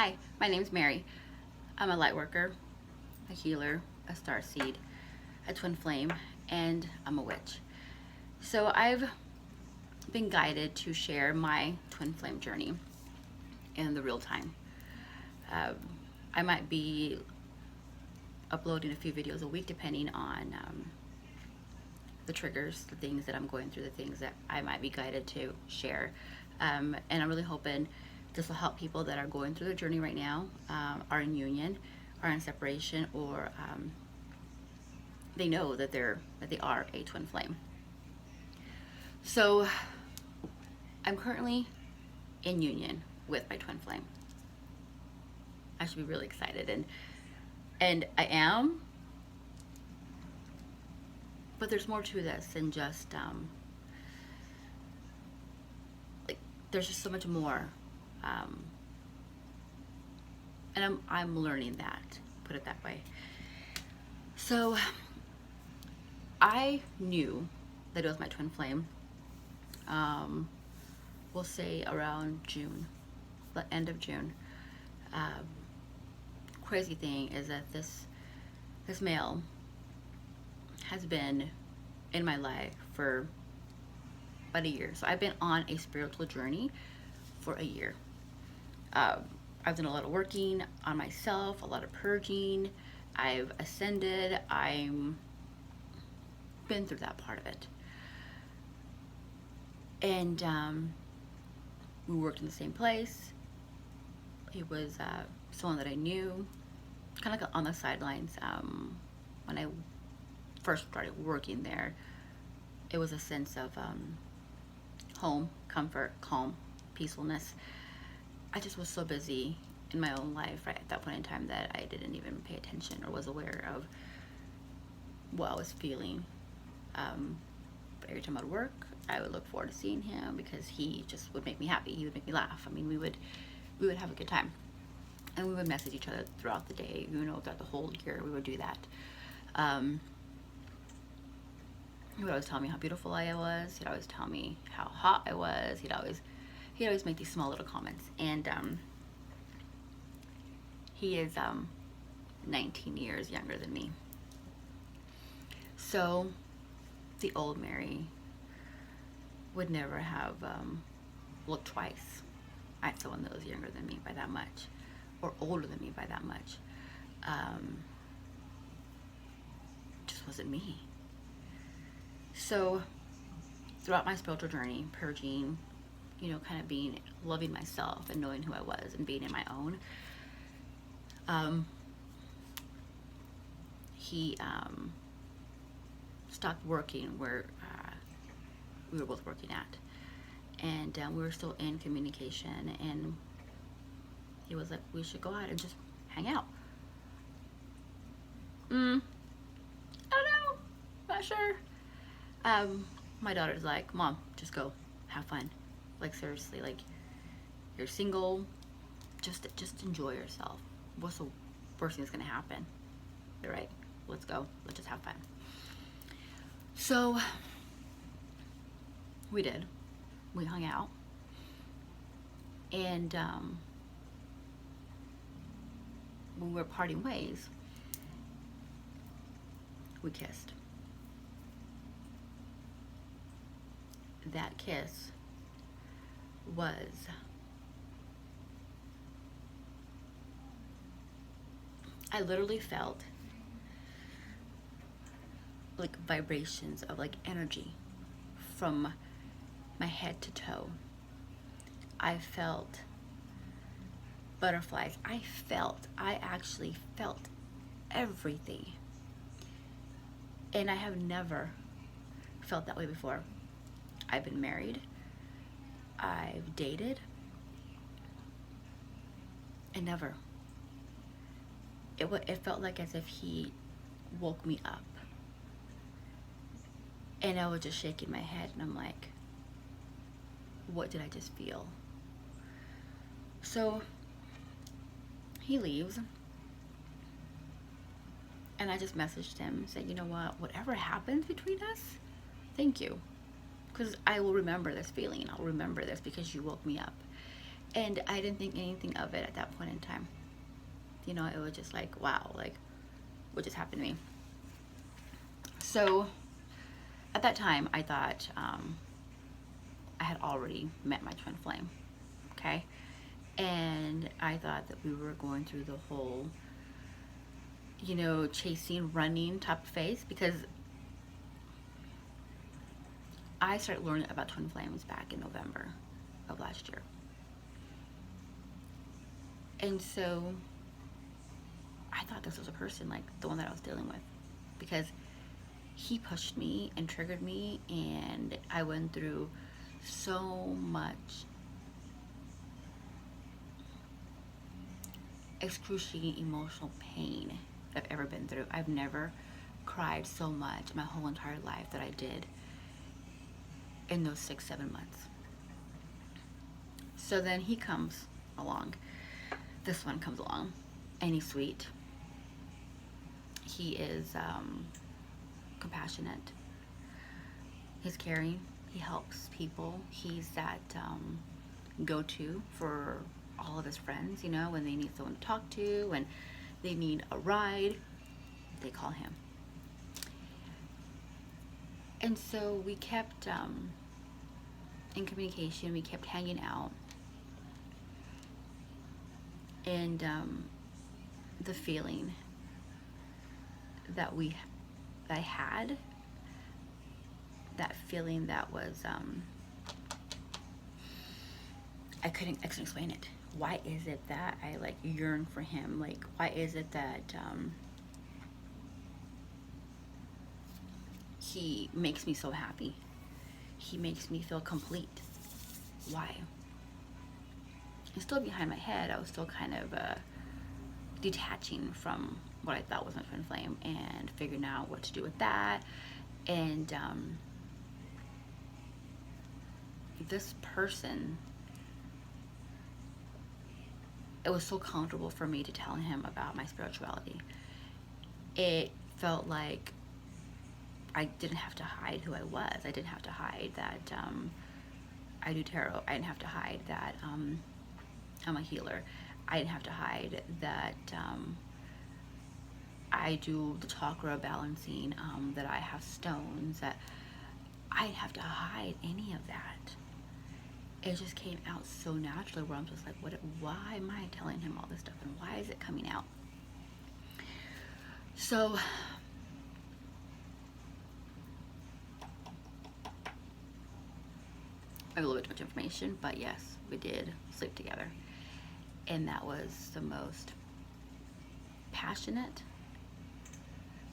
Hi, my name's Mary. I'm a light worker, a healer, a star seed, a twin flame, and I'm a witch. So I've been guided to share my twin flame journey in the real time. Um, I might be uploading a few videos a week depending on the triggers, the things that I'm going through, the things that I might be guided to share. And I'm really hoping this will help people that are going through their journey right now, are in union, are in separation, or they know that they are a twin flame. So I'm currently in union with my twin flame. I should be really excited, and I am, but there's more to this than just like there's just so much more, um, and I'm learning that. Put it that way. So I knew that it was my twin flame. Um, we'll say around June, the end of June. Um, Crazy thing is that this male has been in my life for about a year. So I've been on a spiritual journey for a year. Um, I've done a lot of working on myself, a lot of purging. I've ascended. I'm been through that part of it, and we worked in the same place. He was someone that I knew, kind of like on the sidelines. When I first started working there, it was a sense of home, comfort, calm, peacefulness. I just was so busy in my own life right at that point in time that I didn't even pay attention or was aware of what I was feeling. But every time I'd work, I would look forward to seeing him because he just would make me happy. He would make me laugh. I mean, we would have a good time, and we would message each other throughout the day. Throughout the whole year, we would do that. Um, he would always tell me how beautiful I was. He'd always tell me how hot I was. He'd always make these small little comments. And he is 19 years younger than me. So the old Mary would never have looked twice at someone that was younger than me by that much, or older than me by that much. Just wasn't me. So throughout my spiritual journey, purging, kind of loving myself and knowing who I was and being in my own, he stopped working where we were both working at, and we were still in communication, and he was like, we should go out and just hang out. I don't know, not sure. My daughter's like, Mom, just go, have fun. Like, seriously, like, you're single, just enjoy yourself. What's the worst thing that's gonna happen? You're right, let's go, let's just have fun. So we did. We hung out, and when we were parting ways, we kissed. That kiss was I literally felt like vibrations of like energy from my head to toe. I felt butterflies. I actually felt everything. And I have never felt that way before. I've been married, I've dated, and never. It felt like as if he woke me up. And I was just shaking my head, and I'm like, what did I just feel? So he leaves, and I just messaged him, said, you know what, whatever happens between us, thank you. Because I will remember this feeling. I'll remember this because you woke me up. And I didn't think anything of it at that point in time. You know, it was just like, wow, like, what just happened to me? So at that time, I thought I had already met my twin flame, okay? And I thought that we were going through the whole, you know, chasing, running type of phase, because I started learning about twin flames back in November of last year. And so I thought this was a person like the one that I was dealing with, because he pushed me and triggered me, and I went through so much excruciating emotional pain I've ever been through. I've never cried so much my whole entire life that I did in those 6-7 months. So then he comes along. This one comes along, and he's sweet. He is compassionate. He's caring. He helps people. He's that go-to for all of his friends, you know, when they need someone to talk to, when they need a ride, they call him. And so we kept in communication. We kept hanging out. And the feeling that I had, that feeling that was, I couldn't explain it. Why is it that I like yearn for him? Like, why is it that he makes me so happy? He makes me feel complete. Why? And still behind my head, I was still kind of detaching from what I thought was my twin flame, and figuring out what to do with that. And this person, it was so comfortable for me to tell him about my spirituality. It felt like I didn't have to hide who I was. I didn't have to hide that I do tarot. I didn't have to hide that I'm a healer. I didn't have to hide that I do the chakra balancing, that I have stones, that I didn't have to hide any of that. It just came out so naturally, where I'm just like, why am I telling him all this stuff, and why is it coming out? So I have a little bit too much information, but yes, we did sleep together. And that was the most passionate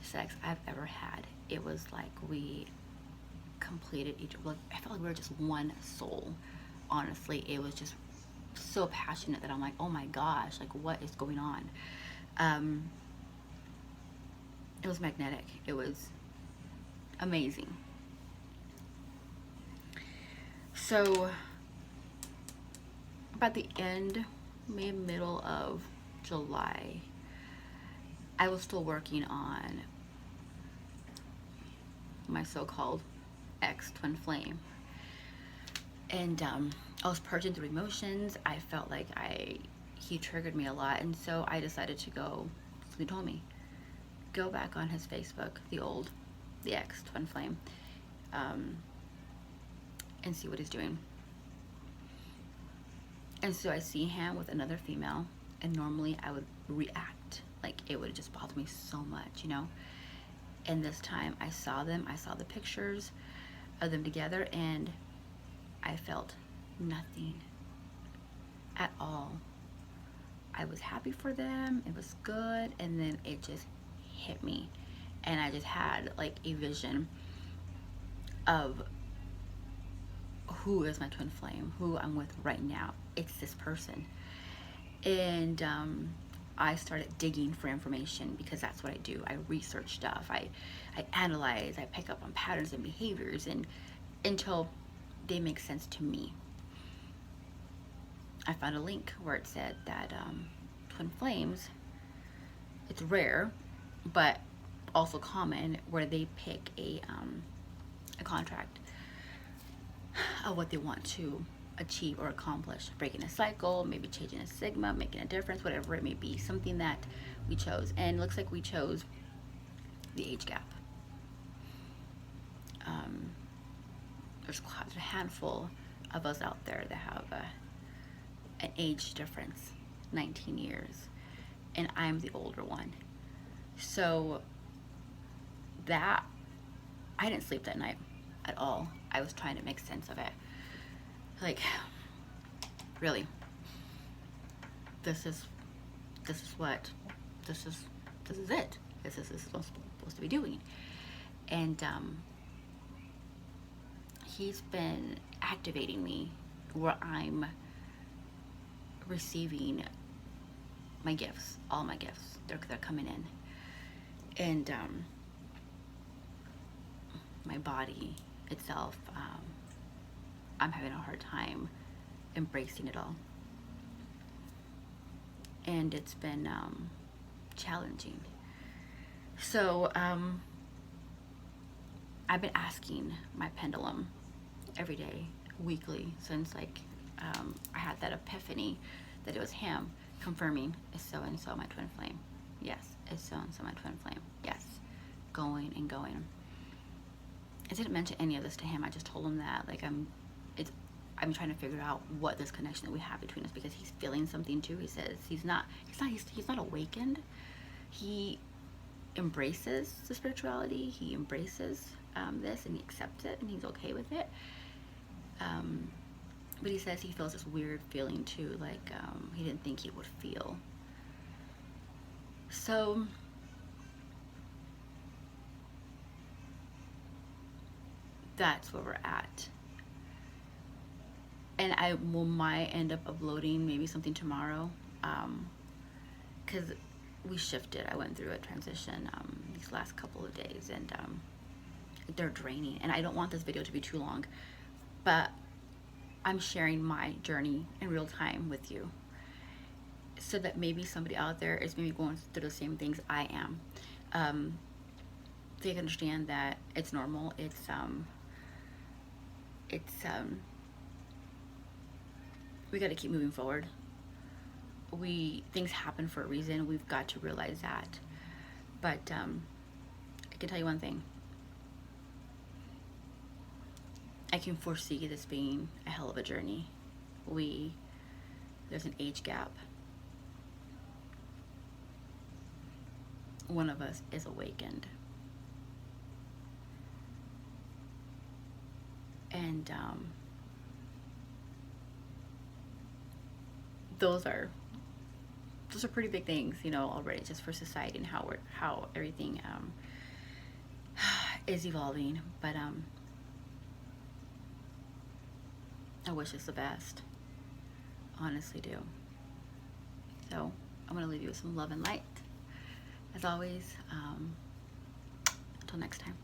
sex I've ever had. It was like we completed each, like, I felt like we were just one soul. Honestly, it was just so passionate that I'm like, oh my gosh, like, what is going on? It was magnetic. It was amazing. So about the end, maybe middle of July, I was still working on my so-called ex-twin flame. And I was purging through emotions. I felt like he triggered me a lot. And so I decided to go, so he told me, go back on his Facebook, the ex-twin flame, and see what he's doing. And so I see him with another female, and normally I would react. Like, it would just bother me so much, you know? And this time I saw them, I saw the pictures of them together, and I felt nothing at all. I was happy for them, it was good, and then it just hit me. And I just had like a vision of who is my twin flame, who I'm with right now. It's this person. And I started digging for information, because that's what I do. I research stuff, I analyze, I pick up on patterns and behaviors, and until they make sense to me. I found a link where it said that twin flames, it's rare, but also common, where they pick a contract of what they want to achieve or accomplish, breaking a cycle, maybe changing a sigma, making a difference, whatever it may be, something that we chose. And it looks like we chose the age gap. There's a handful of us out there that have an age difference, 19 years, and I'm the older one. So that, I didn't sleep that night at all. I was trying to make sense of it. Like, really, this is it. This is it. This is what I'm supposed to be doing. And he's been activating me where I'm receiving my gifts, all my gifts. They're coming in. And my body itself, I'm having a hard time embracing it all. And it's been challenging. So I've been asking my pendulum every day, weekly, since like I had that epiphany that it was him confirming, is so and so my twin flame? Yes. Is so and so my twin flame? Yes. Going and going. I didn't mention any of this to him. I just told him that like I'm trying to figure out what this connection that we have between us, because he's feeling something too. He says he's not awakened. He embraces the spirituality. He embraces this, and he accepts it, and he's okay with it. But he says he feels this weird feeling too, like he didn't think he would feel. So that's where we're at. And I might end up uploading maybe something tomorrow, because we shifted. I went through a transition these last couple of days, and they're draining. And I don't want this video to be too long, but I'm sharing my journey in real time with you, so that maybe somebody out there is maybe going through the same things I am. They can understand that it's normal. It's we got to keep moving forward. Things happen for a reason. We've got to realize that. But I can tell you one thing. I can foresee this being a hell of a journey. There's an age gap. One of us is awakened. And those are pretty big things, you know, already, just for society and how everything is evolving. But I wish us the best. Honestly do. So I'm gonna leave you with some love and light. As always, until next time.